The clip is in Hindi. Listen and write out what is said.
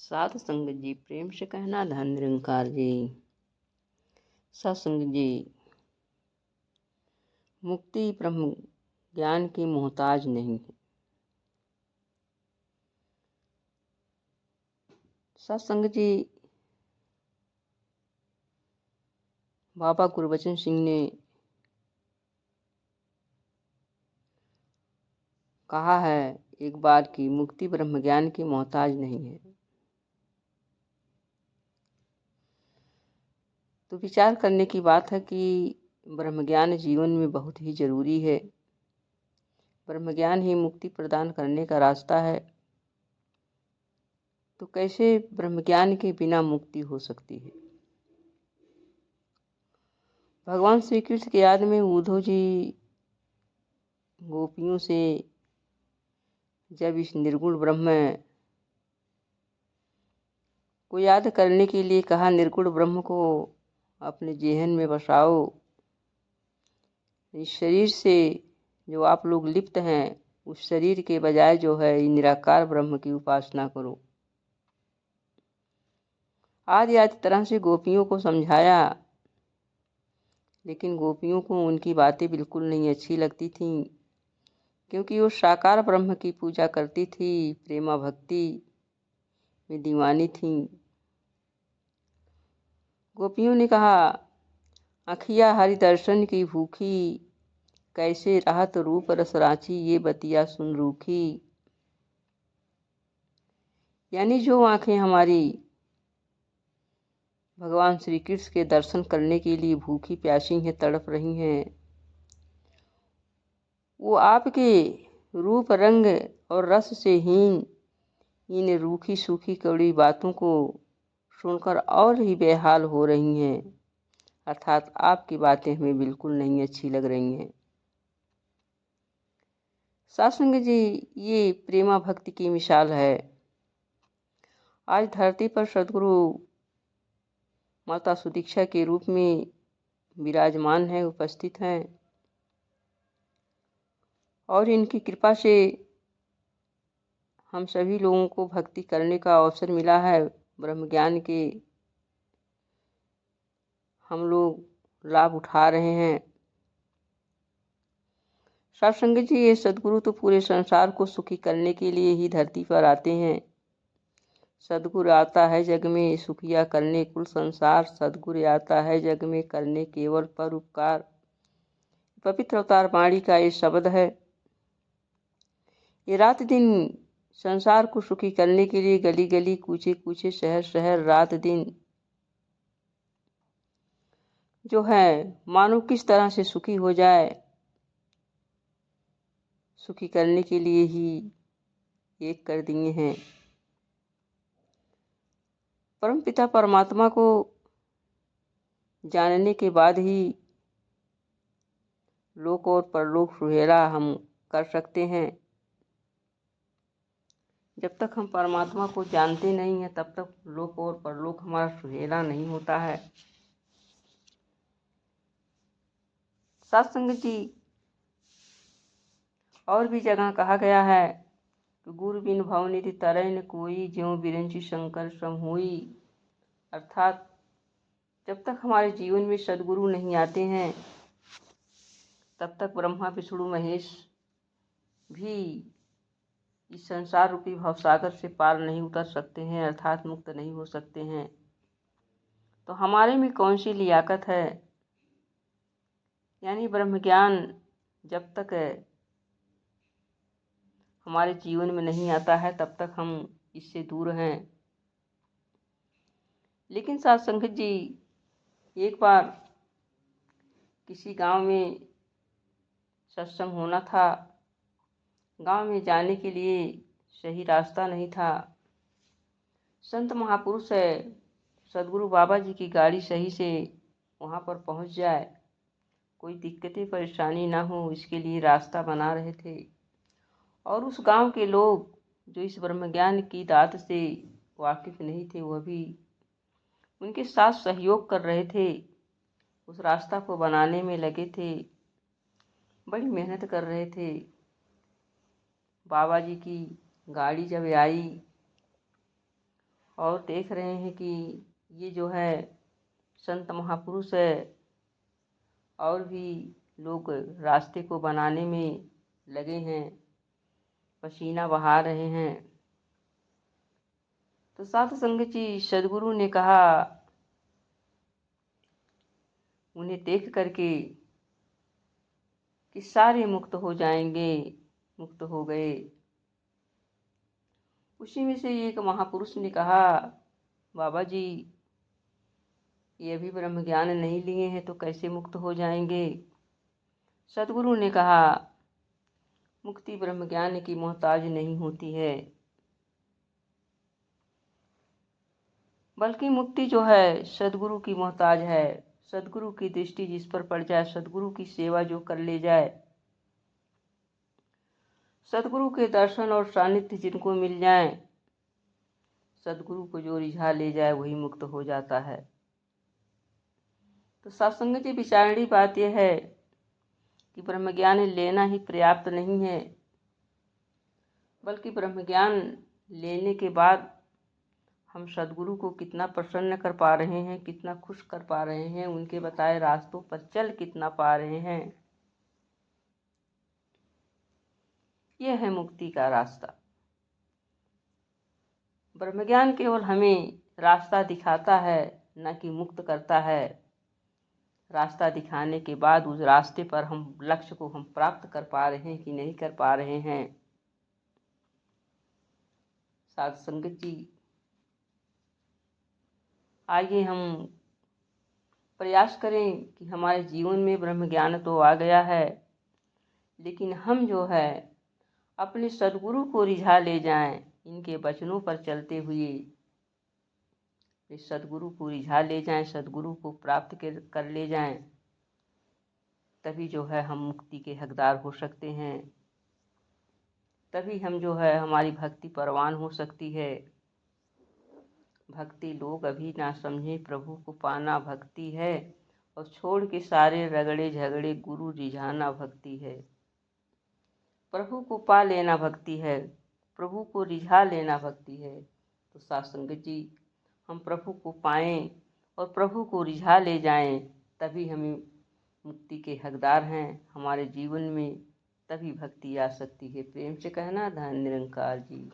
साध संगत जी, प्रेम से कहना धन निरंकार जी। सत्संग जी, मुक्ति ब्रह्म ज्ञान की मोहताज नहीं है। सत्संग जी, बाबा गुरबचन सिंह ने कहा है एक बार कि मुक्ति ब्रह्म ज्ञान की मोहताज नहीं है। तो विचार करने की बात है कि ब्रह्म ज्ञान जीवन में बहुत ही जरूरी है। ब्रह्म ज्ञान ही मुक्ति प्रदान करने का रास्ता है। तो कैसे ब्रह्म ज्ञान के बिना मुक्ति हो सकती है। भगवान श्री कृष्ण की याद में उद्धव जी गोपियों से जब इस निर्गुण ब्रह्म को याद करने के लिए कहा, निर्गुण ब्रह्म को अपने जेहन में बसाओ, इस शरीर से जो आप लोग लिप्त हैं उस शरीर के बजाय जो है निराकार ब्रह्म की उपासना करो। आदि आदि तरह से गोपियों को समझाया, लेकिन गोपियों को उनकी बातें बिल्कुल नहीं अच्छी लगती थीं, क्योंकि वो साकार ब्रह्म की पूजा करती थी, प्रेमा भक्ति में दीवानी थी। गोपियों ने कहा, अखिया हरि दर्शन की भूखी, कैसे रहत रूप रस रांची, ये बतिया सुन रूखी। यानी जो आंखें हमारी भगवान श्री कृष्ण के दर्शन करने के लिए भूखी प्यासी हैं, तड़प रही हैं, वो आपके रूप रंग और रस से हीन इन रूखी सूखी कड़वी बातों को सुनकर और ही बेहाल हो रही हैं। अर्थात आपकी बातें हमें बिल्कुल नहीं अच्छी लग रही हैं। सत्संग जी, ये प्रेमा भक्ति की मिसाल है। आज धरती पर सदगुरु माता सुदीक्षा के रूप में विराजमान है, उपस्थित हैं, और इनकी कृपा से हम सभी लोगों को भक्ति करने का अवसर मिला है। ब्रह्म ज्ञान के हम लोग लाभ उठा रहे हैं। सत्संग जी, ये सदगुरु तो पूरे संसार को सुखी करने के लिए ही धरती पर आते हैं। सदगुरु आता है जग में सुखिया करने कुल संसार, सदगुरु आता है जग में करने केवल पर उपकार। पवित्र अवतार वाणी का ये शब्द है। ये रात दिन संसार को सुखी करने के लिए गली गली, कूचे कूचे, शहर शहर, रात दिन जो है मानो किस तरह से सुखी हो जाए, सुखी करने के लिए ही एक कर दिए हैं। परमपिता परमात्मा को जानने के बाद ही लोक और परलोक सुहेला हम कर सकते हैं। जब तक हम परमात्मा को जानते नहीं हैं तब तक लोक और परलोक हमारा सुहेला नहीं होता है। सत्संग जी, और भी जगह कहा गया है कि गुरु बिन भवनिधि तरय न कोई, ज्यों बिरंची शंकर सम हुई। अर्थात जब तक हमारे जीवन में सदगुरु नहीं आते हैं तब तक ब्रह्मा विष्णु महेश भी इस संसार रूपी भवसागर से पार नहीं उतर सकते हैं, अर्थात मुक्त नहीं हो सकते हैं। तो हमारे में कौन सी लियाकत है। यानी ब्रह्म ज्ञान जब तक हमारे जीवन में नहीं आता है तब तक हम इससे दूर हैं। लेकिन साथ संगत जी, एक बार किसी गांव में सत्संग होना था। गांव में जाने के लिए सही रास्ता नहीं था। संत महापुरुष है सदगुरु बाबा जी की गाड़ी सही से वहाँ पर पहुँच जाए, कोई दिक्कतें परेशानी ना हो, इसके लिए रास्ता बना रहे थे। और उस गांव के लोग जो इस ब्रह्म ज्ञान की दात से वाकिफ नहीं थे, वह भी उनके साथ सहयोग कर रहे थे, उस रास्ता को बनाने में लगे थे, बड़ी मेहनत कर रहे थे। बाबा जी की गाड़ी जब आई और देख रहे हैं कि ये जो है संत महापुरुष है और भी लोग रास्ते को बनाने में लगे हैं, पसीना बहा रहे हैं। तो साधु संगत जी, सदगुरु ने कहा, उन्हें देख करके कि सारे मुक्त हो जाएंगे, मुक्त हो गए। उसी में से एक महापुरुष ने कहा, बाबा जी ये अभी ब्रह्म ज्ञान नहीं लिए हैं तो कैसे मुक्त हो जाएंगे। सदगुरु ने कहा, मुक्ति ब्रह्म ज्ञान की मोहताज नहीं होती है, बल्कि मुक्ति जो है सदगुरु की मोहताज है। सदगुरु की दृष्टि जिस पर पड़ जाए, सदगुरु की सेवा जो कर ले जाए, सदगुरु के दर्शन और सानिध्य जिनको मिल जाए, सदगुरु को जो रिझा ले जाए वही मुक्त हो जाता है। तो सत्संग की विचारणी बात यह है कि ब्रह्म ज्ञान लेना ही पर्याप्त नहीं है, बल्कि ब्रह्म ज्ञान लेने के बाद हम सदगुरु को कितना प्रसन्न कर पा रहे हैं, कितना खुश कर पा रहे हैं, उनके बताए रास्तों पर चल कितना पा रहे हैं, यह है मुक्ति का रास्ता। ब्रह्म ज्ञान केवल हमें रास्ता दिखाता है, न कि मुक्त करता है। रास्ता दिखाने के बाद उस रास्ते पर हम लक्ष्य को हम प्राप्त कर पा रहे हैं कि नहीं कर पा रहे हैं। साध संगत जी, आइए हम प्रयास करें कि हमारे जीवन में ब्रह्म ज्ञान तो आ गया है, लेकिन हम जो है अपने सदगुरु को रिझा ले जाएं, इनके वचनों पर चलते हुए इस सदगुरु को रिझा ले जाएं, सदगुरु को प्राप्त कर ले जाएं, तभी जो है हम मुक्ति के हकदार हो सकते हैं। तभी हम जो है हमारी भक्ति परवान हो सकती है। भक्ति लोग अभी ना समझे, प्रभु को पाना भक्ति है, और छोड़ के सारे रगड़े झगड़े गुरु रिझाना भक्ति है। प्रभु को पा लेना भक्ति है, प्रभु को रिझा लेना भक्ति है। तो साध संगत जी, हम प्रभु को पाएं और प्रभु को रिझा ले जाएं, तभी हमें मुक्ति के हकदार हैं। हमारे जीवन में तभी भक्ति आ सकती है। प्रेम से कहना, धन निरंकार जी।